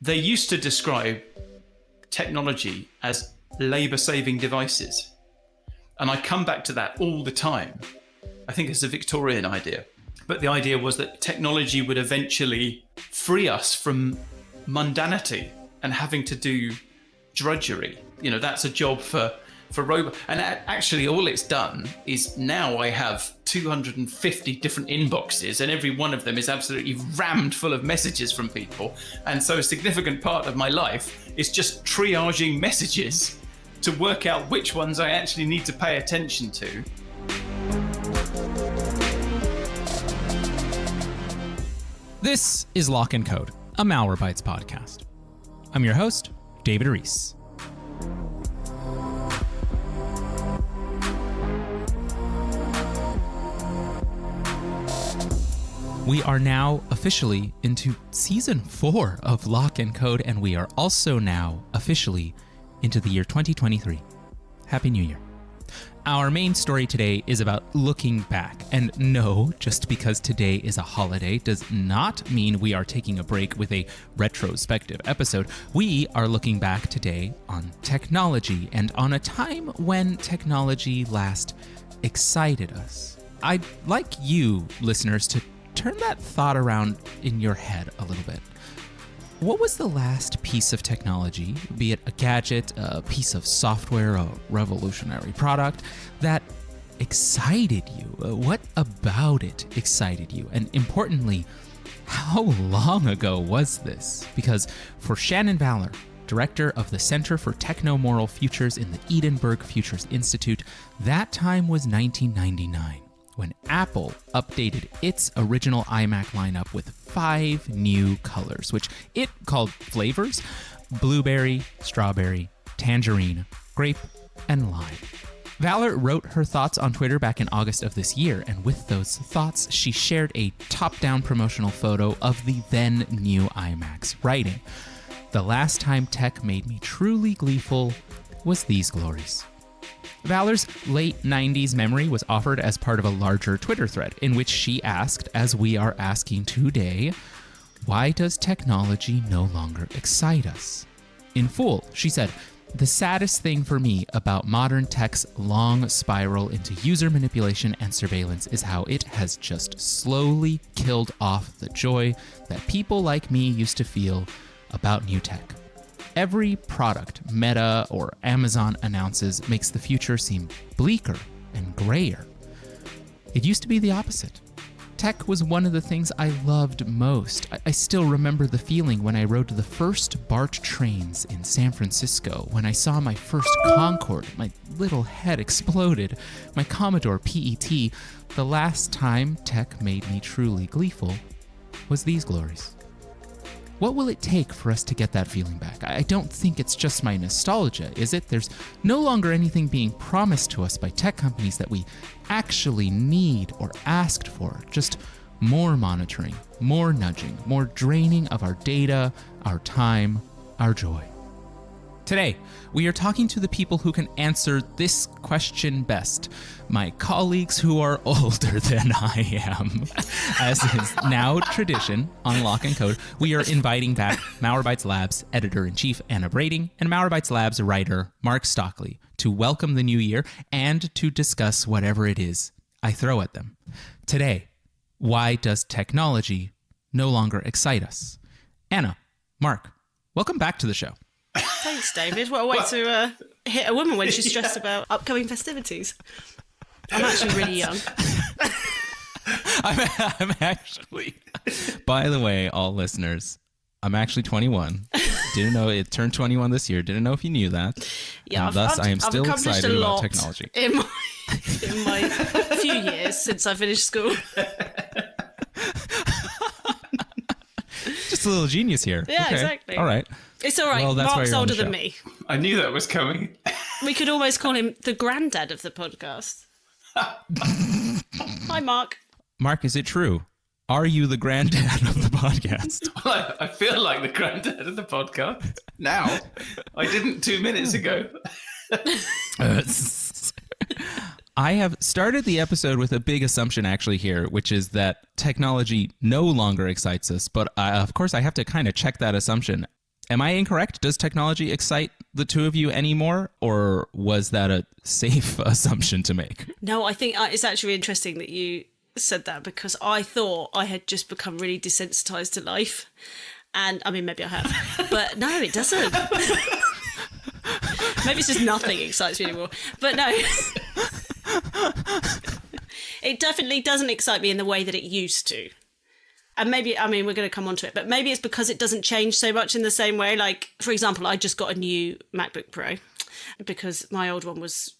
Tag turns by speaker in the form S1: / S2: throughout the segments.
S1: They used to describe technology as labour-saving devices. And I come back to that all the time. I think it's a Victorian idea. But the idea was that technology would eventually free us from mundanity and having to do drudgery. You know, that's a job for robots. And actually all it's done is now I have 250 different inboxes and every one of them is absolutely rammed full of messages from people. And so a significant part of my life is just triaging messages to work out which ones I actually need to pay attention to.
S2: This is Lock and Code, a Malwarebytes podcast. I'm your host, David Reese. We are now officially into season 4 of Lock and Code, and we are also now officially into the year 2023. Happy New Year. Our main story today is about looking back. And no, just because today is a holiday does not mean we are taking a break with a retrospective episode. We are looking back today on technology and on a time when technology last excited us. I'd like you, listeners, to turn that thought around in your head a little bit. What was the last piece of technology, be it a gadget, a piece of software, a revolutionary product, that excited you? What about it excited you? And importantly, how long ago was this? Because for Shannon Valor, director of the Center for Techno-Moral Futures in the Edinburgh Futures Institute, that time was 1999. When Apple updated its original iMac lineup with 5 new colors, which it called flavors: blueberry, strawberry, tangerine, grape, and lime. Valor wrote her thoughts on Twitter back in August of this year, and with those thoughts, she shared a top-down promotional photo of the then new iMacs, writing, "The last time tech made me truly gleeful was these glories." Valor's late 90s memory was offered as part of a larger Twitter thread in which she asked, as we are asking today, why does technology no longer excite us? In full, she said, "The saddest thing for me about modern tech's long spiral into user manipulation and surveillance is how it has just slowly killed off the joy that people like me used to feel about new tech. Every product Meta or Amazon announces makes the future seem bleaker and grayer. It used to be the opposite. Tech was one of the things I loved most. I still remember the feeling when I rode the first BART trains in San Francisco, when I saw my first Concorde, my little head exploded, my Commodore PET. The last time tech made me truly gleeful was these glories." What will it take for us to get that feeling back? I don't think it's just my nostalgia, is it? There's no longer anything being promised to us by tech companies that we actually need or asked for. Just more monitoring, more nudging, more draining of our data, our time, our joy. Today, we are talking to the people who can answer this question best. My colleagues who are older than I am. As is now tradition on Lock and Code, we are inviting back Malwarebytes Labs editor-in-chief Anna Brading and Malwarebytes Labs writer Mark Stockley to welcome the new year and to discuss whatever it is I throw at them. Today, why does technology no longer excite us? Anna, Mark, welcome back to the show.
S3: Thanks, David. What a way to hit a woman when she's stressed about upcoming festivities. I'm actually really young.
S2: I'm actually, by the way, all listeners, I'm actually 21. Didn't know it turned 21 this year. Didn't know if you knew that.
S3: Yeah,
S2: and thus I am still excited about technology.
S3: In my few years since I finished school.
S2: Just a little genius here.
S3: Yeah,
S2: okay.
S3: Exactly.
S2: All right.
S3: It's all right.
S2: Well,
S3: Mark's older than me.
S1: I knew that was coming.
S3: We could almost call him the granddad of the podcast. Hi, Mark.
S2: Mark, is it true? Are you the granddad of the podcast?
S1: Well, I feel like the granddad of the podcast now. I didn't 2 minutes ago.
S2: I have started the episode with a big assumption actually here, which is that technology no longer excites us. But of course, I have to kind of check that assumption. Am I incorrect? Does technology excite the two of you anymore? Or was that a safe assumption to make?
S3: No, I think it's actually interesting that you said that, because I thought I had just become really desensitized to life. And I mean, maybe I have, but no, it doesn't. Maybe it's just nothing excites me anymore. But no, it definitely doesn't excite me in the way that it used to. And maybe, I mean, we're going to come on to it, but maybe it's because it doesn't change so much in the same way. Like, for example, I just got a new MacBook Pro because my old one was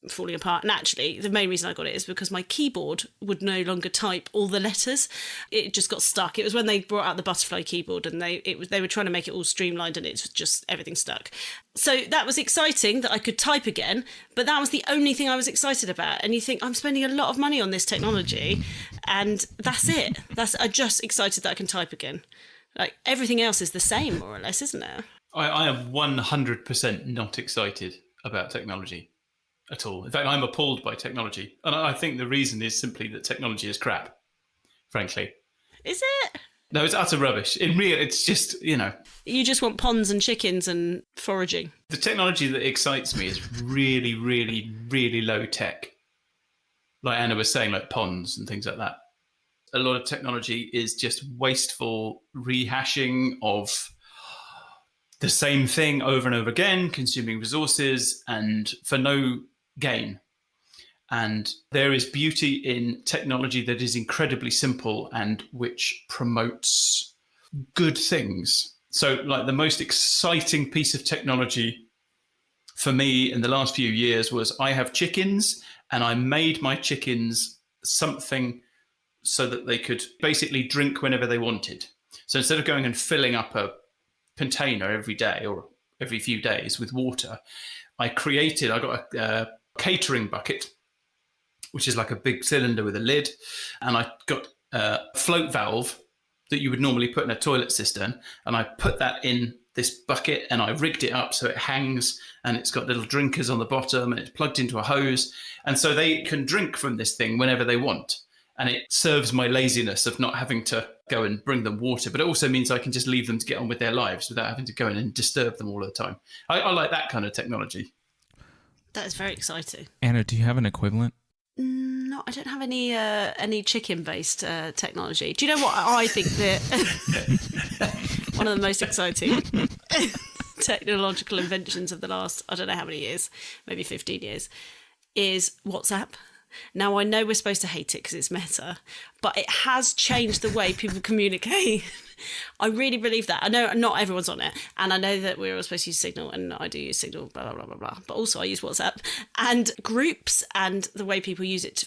S3: falling apart. And actually, the main reason I got it is because my keyboard would no longer type all the letters. It just got stuck. It was when they brought out the butterfly keyboard, and they were trying to make it all streamlined, and it's just everything stuck. So that was exciting that I could type again, but that was the only thing I was excited about. And you think, I'm spending a lot of money on this technology, and that's it. I'm just excited that I can type again. Like, everything else is the same, more or less, isn't it?
S1: I am 100% not excited about technology at all. In fact, I'm appalled by technology. And I think the reason is simply that technology is crap, frankly.
S3: Is it?
S1: No, it's utter rubbish. It's just,
S3: You just want ponds and chickens and foraging.
S1: The technology that excites me is really, really, really low tech. Like Anna was saying, like ponds and things like that. A lot of technology is just wasteful rehashing of the same thing over and over again, consuming resources and for no gain. And there is beauty in technology that is incredibly simple and which promotes good things. So, like, the most exciting piece of technology for me in the last few years was I have chickens, and I made my chickens something so that they could basically drink whenever they wanted. So instead of going and filling up a container every day or every few days with water, I got a catering bucket, which is like a big cylinder with a lid, and I got a float valve that you would normally put in a toilet cistern, and I put that in this bucket and I rigged it up so it hangs, and it's got little drinkers on the bottom, and it's plugged into a hose, and so they can drink from this thing whenever they want. And it serves my laziness of not having to go and bring them water, but it also means I can just leave them to get on with their lives without having to go in and disturb them all the time. I like that kind of technology.
S3: That is very exciting.
S2: Anna, do you have an equivalent?
S3: No, I don't have any chicken-based technology. Do you know what I think that one of the most exciting technological inventions of the last, I don't know how many years, maybe 15 years, is WhatsApp. Now, I know we're supposed to hate it because it's meta, but it has changed the way people communicate. I really believe that. I know not everyone's on it, and I know that we're all supposed to use Signal, and I do use Signal, blah, blah, blah, blah, blah. But also I use WhatsApp and groups, and the way people use it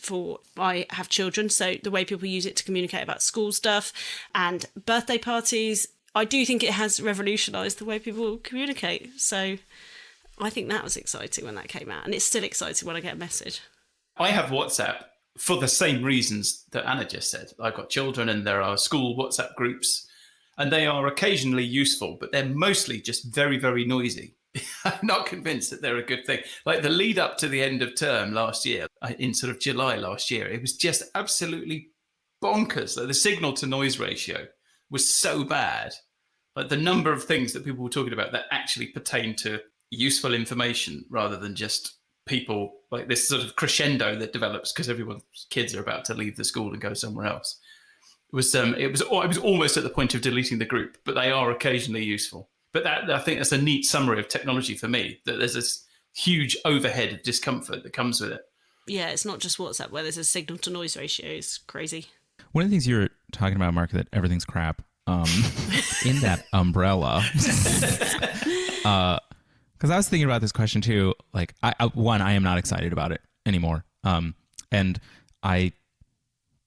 S3: I have children, so the way people use it to communicate about school stuff and birthday parties. I do think it has revolutionised the way people communicate. So I think that was exciting when that came out, and it's still exciting when I get a message.
S1: I have WhatsApp for the same reasons that Anna just said. I've got children, and there are school WhatsApp groups, and they are occasionally useful, but they're mostly just very, very noisy. I'm not convinced that they're a good thing. Like the lead up to the end of term last year, in sort of July last year, it was just absolutely bonkers. Like the signal to noise ratio was so bad. Like the number of things that people were talking about that actually pertain to useful information rather than just people, like this sort of crescendo that develops because everyone's kids are about to leave the school and go somewhere else. It was almost at the point of deleting the group, but they are occasionally useful. But I think that's a neat summary of technology for me, that there's this huge overhead of discomfort that comes with it.
S3: Yeah, it's not just WhatsApp where there's a signal to noise ratio. It's crazy.
S2: One of the things you were talking about, Mark, that everything's crap, in that umbrella, because I was thinking about this question too. Like, I am not excited about it anymore. And I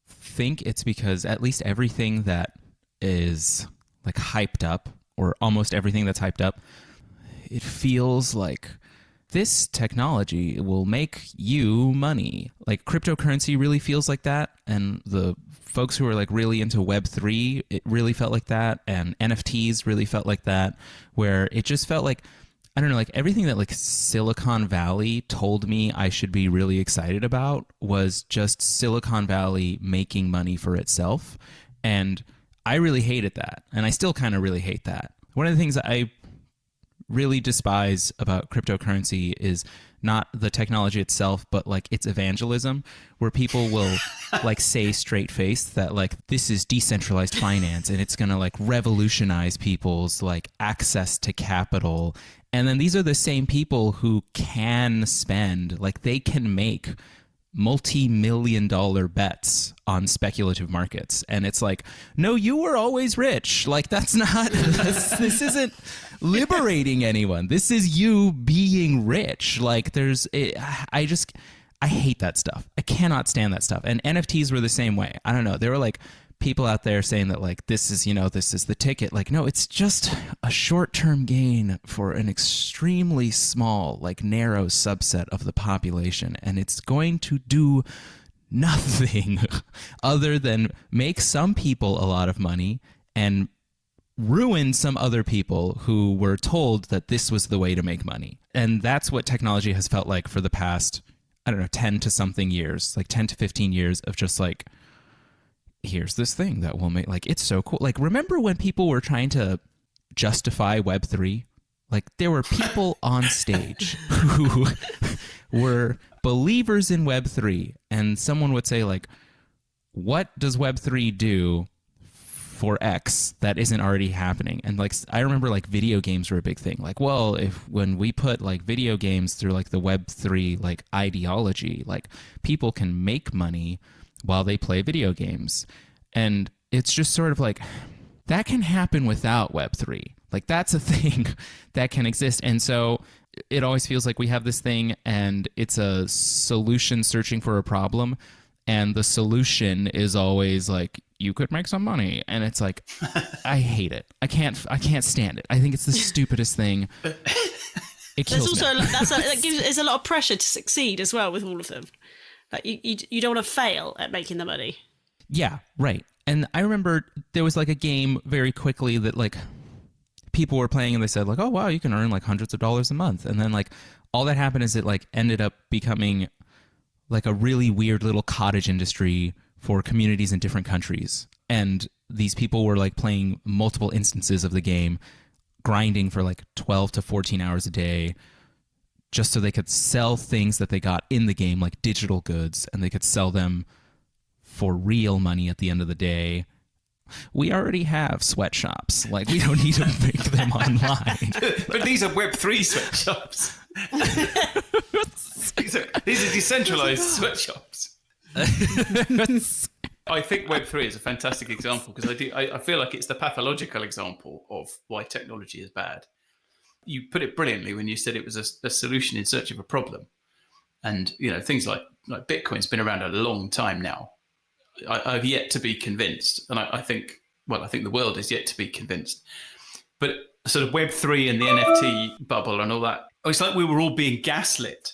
S2: think it's because at least everything that is like hyped up, or almost everything that's hyped up, it feels like this technology will make you money. Like cryptocurrency really feels like that. And the folks who are like really into Web3, it really felt like that. And NFTs really felt like that, where it just felt like, I don't know, like everything that like Silicon Valley told me I should be really excited about was just Silicon Valley making money for itself. And I really hated that. And I still kind of really hate that. One of the things that I really despise about cryptocurrency is not the technology itself, but like its evangelism, where people will like say straight faced that like this is decentralized finance and it's going to like revolutionize people's like access to capital. And then these are the same people who can spend, like they can make multi-million-dollar bets on speculative markets. And it's like, no, you were always rich. Like that's not, this isn't liberating anyone. This is you being rich. Like I hate that stuff. I cannot stand that stuff. And NFTs were the same way. I don't know. There were like people out there saying that like, this is the ticket. Like, no, it's just a short-term gain for an extremely small, like narrow subset of the population. And it's going to do nothing other than make some people a lot of money and ruin some other people who were told that this was the way to make money. And that's what technology has felt like for the past, I don't know, 10 to something years, like 10 to 15 years of just like, here's this thing that will make, like, it's so cool. Like, remember when people were trying to justify Web3? Like, there were people on stage who were believers in Web3, and someone would say, like, what does Web3 do for X that isn't already happening? And, like, I remember, like, video games were a big thing. Like, well, when we put, like, video games through, like, the Web3, like, ideology, like, people can make money while they play video games. And it's just sort of like, that can happen without Web3. Like, that's a thing that can exist. And so it always feels like we have this thing and it's a solution searching for a problem. And the solution is always like, you could make some money. And it's like, I hate it. I can't stand it. I think it's the stupidest thing. It kills me.
S3: There's a lot of pressure to succeed as well with all of them. Like you don't want to fail at making the money.
S2: Yeah, right. And I remember there was like a game very quickly that like people were playing and they said like, oh wow, you can earn like hundreds of dollars a month. And then like all that happened is it like ended up becoming like a really weird little cottage industry for communities in different countries. And these people were like playing multiple instances of the game, grinding for like 12 to 14 hours a day, just so they could sell things that they got in the game, like digital goods, and they could sell them for real money at the end of the day. We already have sweatshops. Like, we don't need to make them online.
S1: But these are Web3 sweatshops. these are decentralized sweatshops. I think Web3 is a fantastic example because I feel like it's the pathological example of why technology is bad. You put it brilliantly when you said it was a solution in search of a problem. And, you know, things like Bitcoin's been around a long time now. I've yet to be convinced. And I think the world is yet to be convinced. But sort of Web3 and the NFT bubble and all that, it's like we were all being gaslit.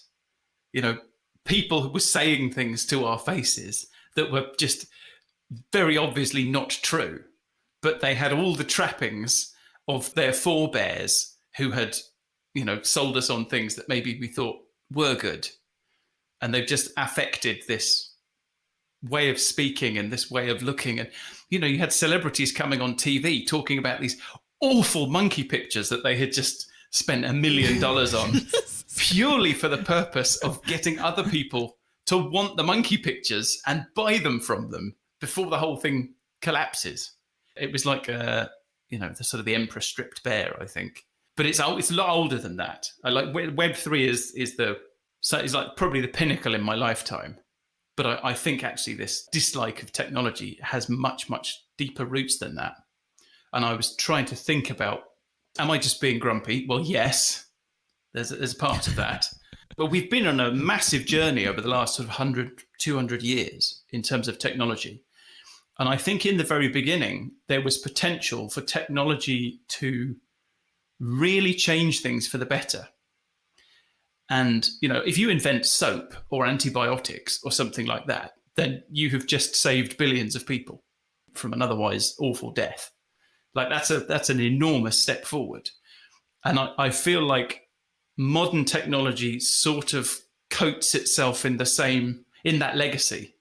S1: You know, people who were saying things to our faces that were just very obviously not true. But they had all the trappings of their forebears who had, you know, sold us on things that maybe we thought were good. And they've just affected this way of speaking and this way of looking. And, you know, you had celebrities coming on TV talking about these awful monkey pictures that they had just spent $1 million on purely for the purpose of getting other people to want the monkey pictures and buy them from them before the whole thing collapses. It was like, the sort of the emperor stripped bare, I think. But it's a lot older than that. I like Web3 is like probably the pinnacle in my lifetime. But I think actually this dislike of technology has much, much deeper roots than that. And I was trying to think about, am I just being grumpy? Well, yes, there's a part of that. But we've been on a massive journey over the last sort of 100, 200 years in terms of technology. And I think in the very beginning, there was potential for technology to really change things for the better. And, you know, if you invent soap or antibiotics or something like that, then you have just saved billions of people from an otherwise awful death. Like that's an enormous step forward. And I feel like modern technology sort of coats itself in that legacy.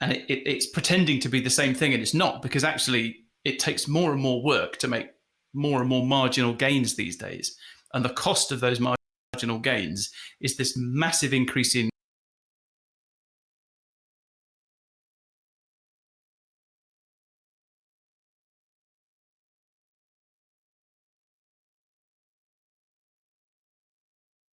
S1: And it's pretending to be the same thing, and it's not, because actually it takes more and more work to make more and more marginal gains these days. And the cost of those marginal gains is this massive increase in